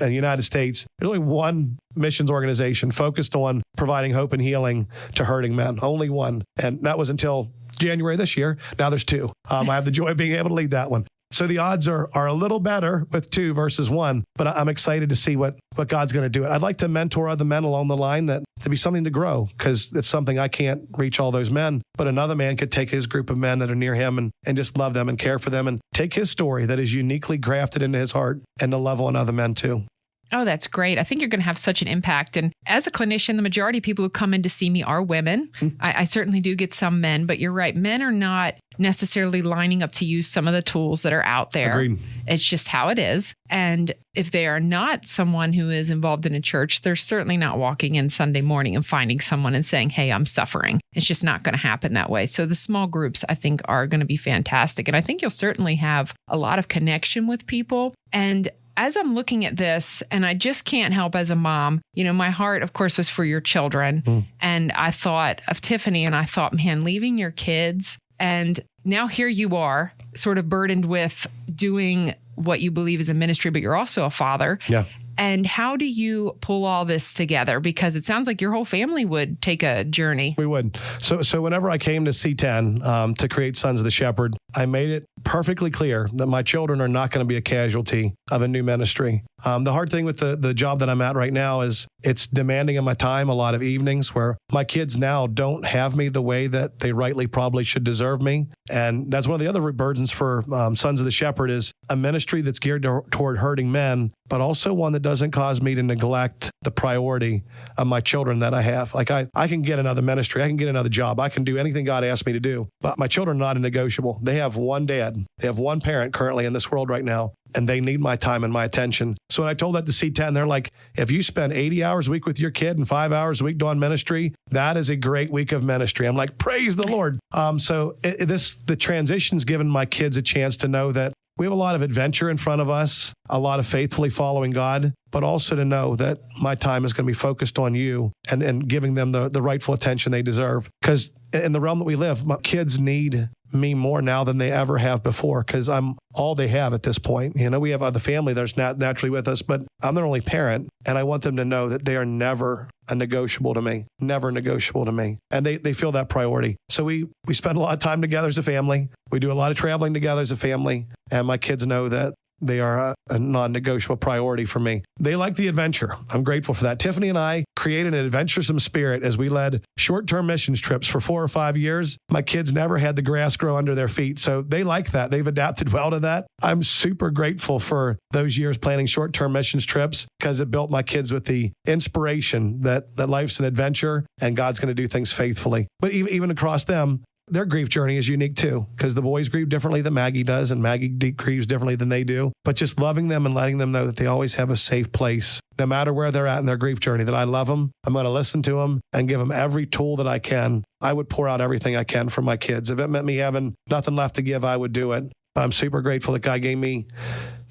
United States, there's only one missions organization focused on providing hope and healing to hurting men. Only one. And that was until January this year. Now there's two. I have the joy of being able to lead that one. So the odds are a little better with two versus one, but I'm excited to see what God's going to do. I'd like to mentor other men along the line that to be something to grow, because it's something I can't reach all those men, but another man could take his group of men that are near him and just love them and care for them and take his story that is uniquely grafted into his heart and to love on other men too. Oh, that's great. I think you're going to have such an impact. And as a clinician, the majority of people who come in to see me are women. I certainly do get some men, but you're right. Men are not necessarily lining up to use some of the tools that are out there. Agreed. It's just how it is. And if they are not someone who is involved in a church, they're certainly not walking in Sunday morning and finding someone and saying, hey, I'm suffering. It's just not going to happen that way. So the small groups, I think, are going to be fantastic. And I think you'll certainly have a lot of connection with people. And as I'm looking at this, and I just can't help as a mom, my heart, of course, was for your children. And I thought of Tiffany and I thought, man, leaving your kids. And now here you are sort of burdened with doing what you believe is a ministry, but you're also a father. Yeah. And how do you pull all this together? Because it sounds like your whole family would take a journey. We would. So whenever I came to C10 to create Sons of the Shepherd, I made it perfectly clear that my children are not going to be a casualty of a new ministry. The hard thing with the job that I'm at right now is it's demanding of my time, a lot of evenings where my kids now don't have me the way that they rightly probably should deserve me. And that's one of the other burdens for Sons of the Shepherd is a ministry that's geared toward hurting men, but also one that doesn't cause me to neglect the priority of my children that I have. Like I can get another ministry, I can get another job, I can do anything God asks me to do, but my children are not a negotiable. They have one dad, they have one parent currently in this world right now, and they need my time and my attention. So when I told that to C10, they're like, if you spend 80 hours a week with your kid and 5 hours a week doing ministry, that is a great week of ministry. I'm like, praise the Lord. The transition's given my kids a chance to know that we have a lot of adventure in front of us, a lot of faithfully following God, but also to know that my time is going to be focused on you and giving them the rightful attention they deserve. Because in the realm that we live, my kids need me more now than they ever have before, because I'm all they have at this point. We have other family that's not naturally with us, but I'm their only parent, and I want them to know that they are never a negotiable to me, never negotiable to me. And they feel that priority. So we spend a lot of time together as a family. We do a lot of traveling together as a family, and my kids know that they are a non-negotiable priority for me. They like the adventure. I'm grateful for that. Tiffany and I created an adventuresome spirit as we led short-term missions trips for 4 or 5 years. My kids never had the grass grow under their feet, so they like that. They've adapted well to that. I'm super grateful for those years planning short-term missions trips because it built my kids with the inspiration that life's an adventure and God's going to do things faithfully. But even across them, their grief journey is unique too, because the boys grieve differently than Maggie does, and Maggie grieves differently than they do. But just loving them and letting them know that they always have a safe place, no matter where they're at in their grief journey, that I love them. I'm going to listen to them and give them every tool that I can. I would pour out everything I can for my kids. If it meant me having nothing left to give, I would do it. I'm super grateful that God gave me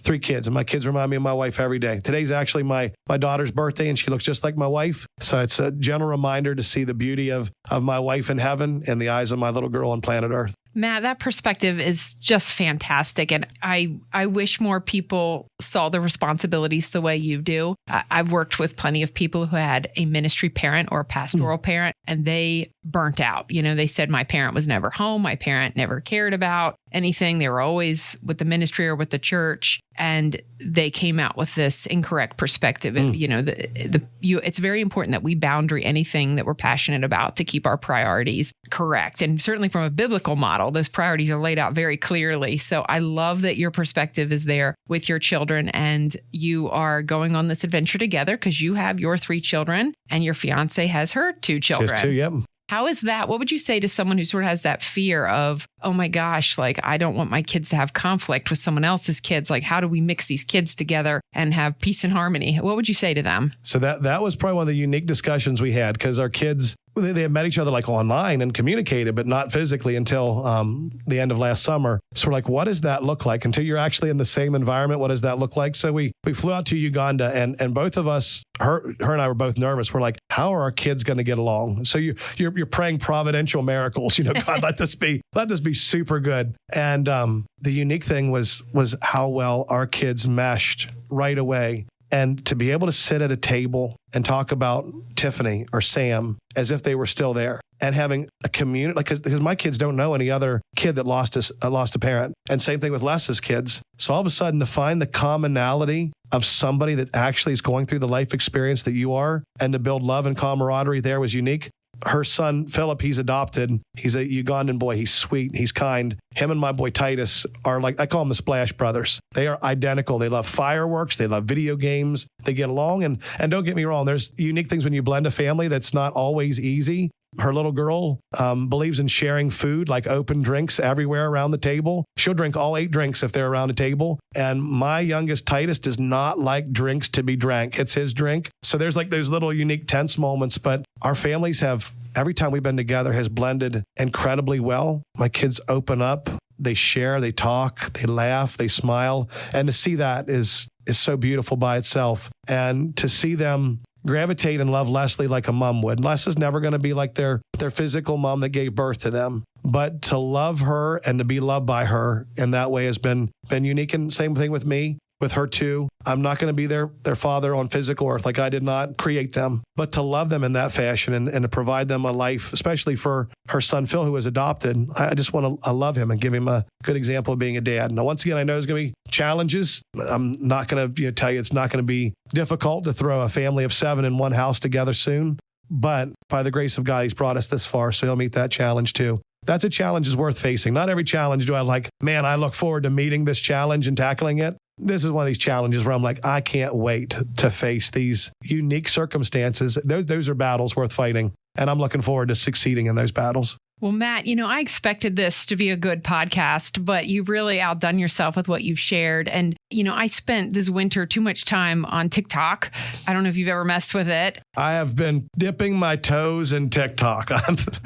3 kids, and my kids remind me of my wife every day. Today's actually my daughter's birthday, and she looks just like my wife. So it's a gentle reminder to see the beauty of my wife in heaven in the eyes of my little girl on planet Earth. Matt, that perspective is just fantastic. And I wish more people saw the responsibilities the way you do. I've worked with plenty of people who had a ministry parent or a pastoral parent, and they burnt out. They said, my parent was never home. My parent never cared about anything. They were always with the ministry or with the church. And they came out with this incorrect perspective. And, it's very important that we boundary anything that we're passionate about to keep our priorities correct. And certainly from a biblical model, those priorities are laid out very clearly. So I love that your perspective is there with your children, and you are going on this adventure together because you have your 3 children and your fiance has her 2 children. Just 2, yep. How is that? What would you say to someone who sort of has that fear of, oh my gosh, like I don't want my kids to have conflict with someone else's kids. Like, how do we mix these kids together and have peace and harmony? What would you say to them? So that was probably one of the unique discussions we had, because our kids, they had met each other like online and communicated, but not physically until the end of last summer. So we're like, what does that look like? Until you're actually in the same environment, what does that look like? So we flew out to Uganda, and both of us, her and I were both nervous. We're like, how are our kids going to get along? So you're praying providential miracles. God, let this be super good. And the unique thing was how well our kids meshed right away. And to be able to sit at a table and talk about Tiffany or Sam as if they were still there, and having a community, like, because my kids don't know any other kid that lost a parent. And same thing with Les's kids. So all of a sudden, to find the commonality of somebody that actually is going through the life experience that you are, and to build love and camaraderie there was unique. Her son, Philip, he's adopted. He's a Ugandan boy. He's sweet. He's kind. Him and my boy Titus are like, I call them the Splash Brothers. They are identical. They love fireworks. They love video games. They get along. And don't get me wrong, there's unique things when you blend a family that's not always easy. Her little girl believes in sharing food, like open drinks everywhere around the table. She'll drink all 8 drinks if they're around a table. And my youngest, Titus, does not like drinks to be drank. It's his drink. So there's like those little unique tense moments. But our families have, every time we've been together, has blended incredibly well. My kids open up. They share, they talk, they laugh, they smile. And to see that is so beautiful by itself. And to see them gravitate and love Leslie like a mom would. Les is never going to be like their physical mom that gave birth to them. But to love her and to be loved by her in that way has been unique. And same thing with me, with her too. I'm not going to be their father on physical earth, like I did not create them. But to love them in that fashion and to provide them a life, especially for her son Phil, who was adopted, I just want to love him and give him a good example of being a dad. Now, once again, I know there's going to be challenges. I'm not going to tell you it's not going to be difficult to throw a family of 7 in one house together soon. But by the grace of God, he's brought us this far, so he'll meet that challenge too. That's a challenge is worth facing. Not every challenge do I like, man, I look forward to meeting this challenge and tackling it. This is one of these challenges where I'm like, I can't wait to face these unique circumstances. Those are battles worth fighting. And I'm looking forward to succeeding in those battles. Well, Matt, I expected this to be a good podcast, but you've really outdone yourself with what you've shared. And, I spent this winter too much time on TikTok. I don't know if you've ever messed with it. I have been dipping my toes in TikTok.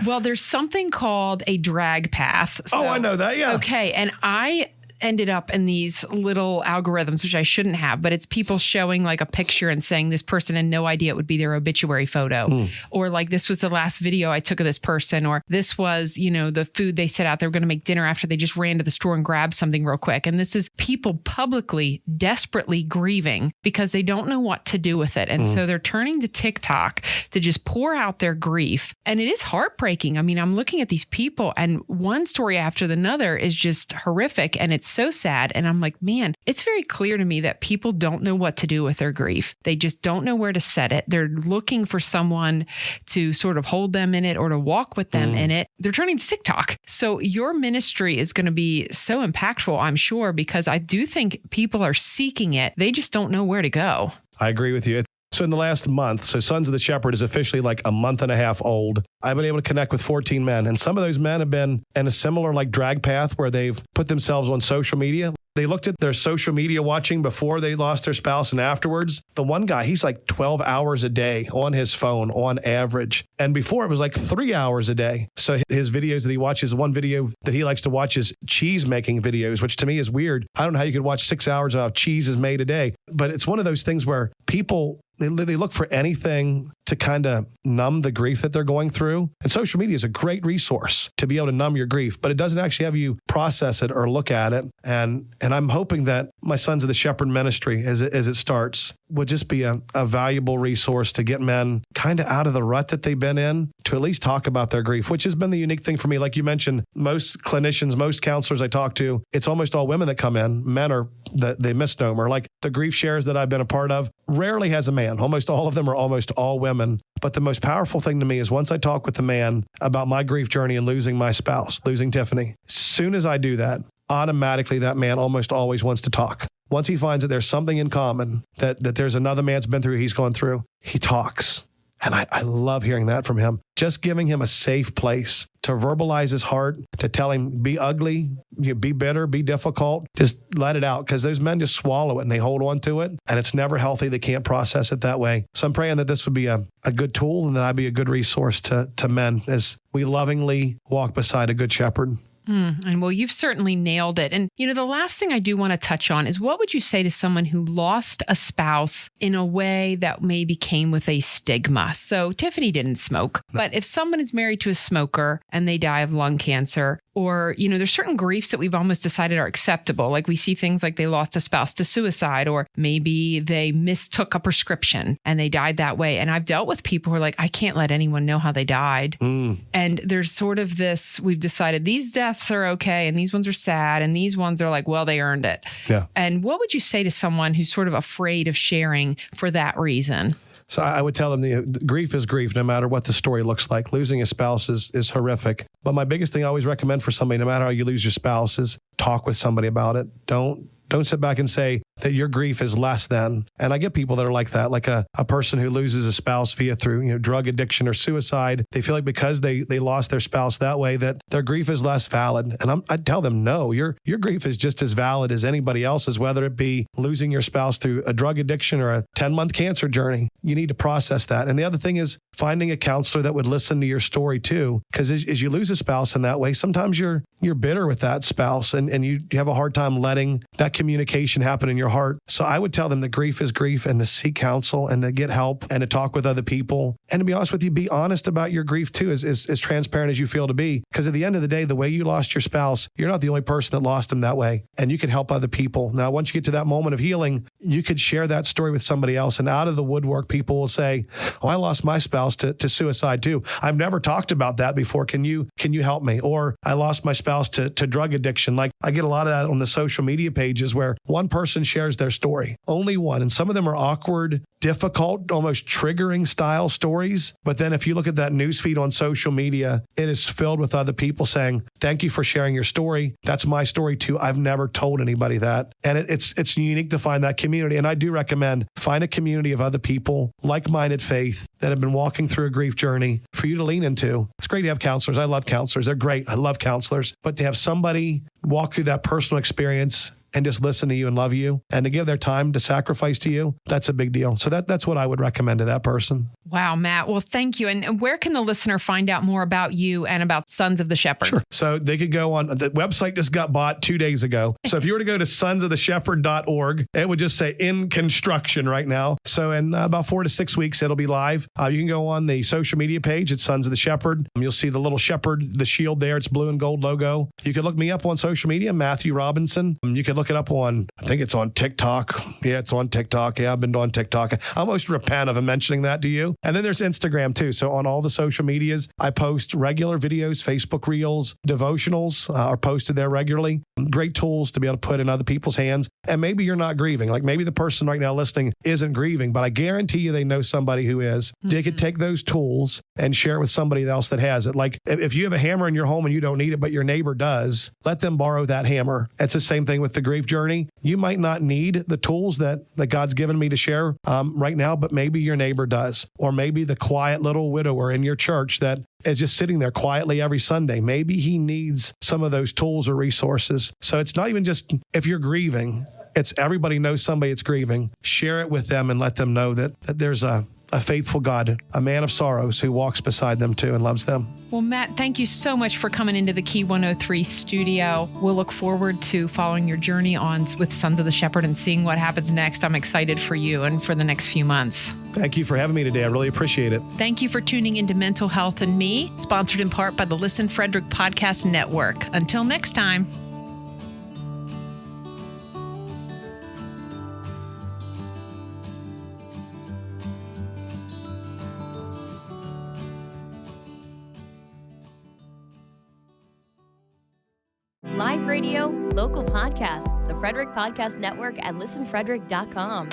Well, there's something called a drag path. So, I know that. Yeah. Okay. And I ended up in these little algorithms, which I shouldn't have, but it's people showing like a picture and saying this person had no idea it would be their obituary photo. Or like, this was the last video I took of this person, or this was, the food they set out. They were going to make dinner after they just ran to the store and grabbed something real quick. And this is people publicly, desperately grieving because they don't know what to do with it. And so they're turning to TikTok to just pour out their grief. And it is heartbreaking. I mean, I'm looking at these people and one story after another is just horrific. And it's so sad. And I'm like, man, it's very clear to me that people don't know what to do with their grief. They just don't know where to set it. They're looking for someone to sort of hold them in it or to walk with them in it. They're turning to TikTok. So your ministry is going to be so impactful, I'm sure, because I do think people are seeking it. They just don't know where to go. I agree with you. So in the last month, so Sons of the Shepherd is officially like a month and a half old. I've been able to connect with 14 men. And some of those men have been in a similar like drag path where they've put themselves on social media. They looked at their social media watching before they lost their spouse and afterwards. The one guy, he's like 12 hours a day on his phone on average. And before it was like 3 hours a day. So his videos that he watches, one video that he likes to watch is cheese making videos, which to me is weird. I don't know how you could watch 6 hours of how cheese is made a day. But it's one of those things where people, they look for anything to kind of numb the grief that they're going through. And social media is a great resource to be able to numb your grief, but it doesn't actually have you process it or look at it. And I'm hoping that my Sons of the Shepherd ministry, as it starts, would just be a valuable resource to get men kind of out of the rut that they've been in, to at least talk about their grief, which has been the unique thing for me. Like you mentioned, most clinicians, most counselors I talk to, it's almost all women that come in. Men are the misnomer. Like the grief shares that I've been a part of rarely has a man. Almost all of them are almost all women. But the most powerful thing to me is once I talk with the man about my grief journey and losing my spouse, losing Tiffany, as soon as I do that, automatically that man almost always wants to talk. Once he finds that there's something in common, that there's another man's been through, he's gone through, he talks. And I love hearing that from him. Just giving him a safe place to verbalize his heart, to tell him, be ugly, be bitter, be difficult. Just let it out, because those men just swallow it and they hold on to it. And it's never healthy. They can't process it that way. So I'm praying that this would be a good tool and that I'd be a good resource to men as we lovingly walk beside a good shepherd. And well, you've certainly nailed it. And, the last thing I do want to touch on is what would you say to someone who lost a spouse in a way that maybe came with a stigma? So Tiffany didn't smoke, but if someone is married to a smoker and they die of lung cancer, or, there's certain griefs that we've almost decided are acceptable. Like we see things like they lost a spouse to suicide, or maybe they mistook a prescription and they died that way. And I've dealt with people who are like, I can't let anyone know how they died. And there's sort of this, we've decided these deaths are okay and these ones are sad and these ones are like, well, they earned it. Yeah. And what would you say to someone who's sort of afraid of sharing for that reason? So I would tell them grief is grief, no matter what the story looks like. Losing a spouse is horrific. But my biggest thing I always recommend for somebody, no matter how you lose your spouse, is talk with somebody about it. Don't sit back and say that your grief is less than. And I get people that are like that, like a person who loses a spouse through drug addiction or suicide. They feel like because they lost their spouse that way, that their grief is less valid. And I tell them, no, your grief is just as valid as anybody else's, whether it be losing your spouse through a drug addiction or a 10-month cancer journey. You need to process that. And the other thing is finding a counselor that would listen to your story too. Because as you lose a spouse in that way, sometimes you're bitter with that spouse and you have a hard time letting that communication happen in your heart. So I would tell them that grief is grief, and to seek counsel and to get help and to talk with other people. And to be honest with you, be honest about your grief too, as transparent as you feel to be. Because at the end of the day, the way you lost your spouse, you're not the only person that lost him that way. And you can help other people. Now, once you get to that moment of healing, you could share that story with somebody else. And out of the woodwork, people will say, oh, I lost my spouse to suicide too. I've never talked about that before. Can you help me? Or I lost my spouse to drug addiction. Like I get a lot of that on the social media pages where one person shares their story, only one. And some of them are awkward, difficult, almost triggering style stories. But then if you look at that newsfeed on social media, it is filled with other people saying, thank you for sharing your story. That's my story too. I've never told anybody that. And it's unique to find that community. And I do recommend find a community of other people, like-minded faith, that have been walking through a grief journey for you to lean into. It's great to have counselors. I love counselors. They're great. I love counselors. But to have somebody walk through that personal experience and just listen to you and love you and to give their time to sacrifice to you, that's a big deal. So that's what I would recommend to that person. Wow, Matt. Well, thank you. And where can the listener find out more about you and about Sons of the Shepherd? Sure. So they could go on, the website just got bought 2 days ago. So if you were to go to sonsoftheshepherd.org, it would just say in construction right now. So in about 4 to 6 weeks, it'll be live. You can go on the social media page at Sons of the Shepherd. You'll see the little shepherd, the shield there. It's blue and gold logo. You can look me up on social media, Matthew Robinson. You can look it up on, I think it's on TikTok. Yeah, it's on TikTok. Yeah, I've been on TikTok. I almost repent of mentioning that to you. And then there's Instagram too. So on all the social medias, I post regular videos, Facebook Reels, devotionals are posted there regularly. Great tools to be able to put in other people's hands. And maybe you're not grieving. Like maybe the person right now listening isn't grieving, but I guarantee you they know somebody who is. They could take those tools and share it with somebody else that has it. Like if you have a hammer in your home and you don't need it, but your neighbor does, let them borrow that hammer. It's the same thing with the grief grief journey, you might not need the tools that God's given me to share right now, but maybe your neighbor does. Or maybe the quiet little widower in your church that is just sitting there quietly every Sunday. Maybe he needs some of those tools or resources. So it's not even just if you're grieving, it's everybody knows somebody that's grieving. Share it with them and let them know that there's a faithful God, a man of sorrows who walks beside them too and loves them. Well, Matt, thank you so much for coming into the Key 103 studio. We'll look forward to following your journey on with Sons of the Shepherd and seeing what happens next. I'm excited for you and for the next few months. Thank you for having me today. I really appreciate it. Thank you for tuning into Mental Health and Me, sponsored in part by the Listen Frederick Podcast Network. Until next time. Live radio, local podcasts, the Frederick Podcast Network at listenfrederick.com.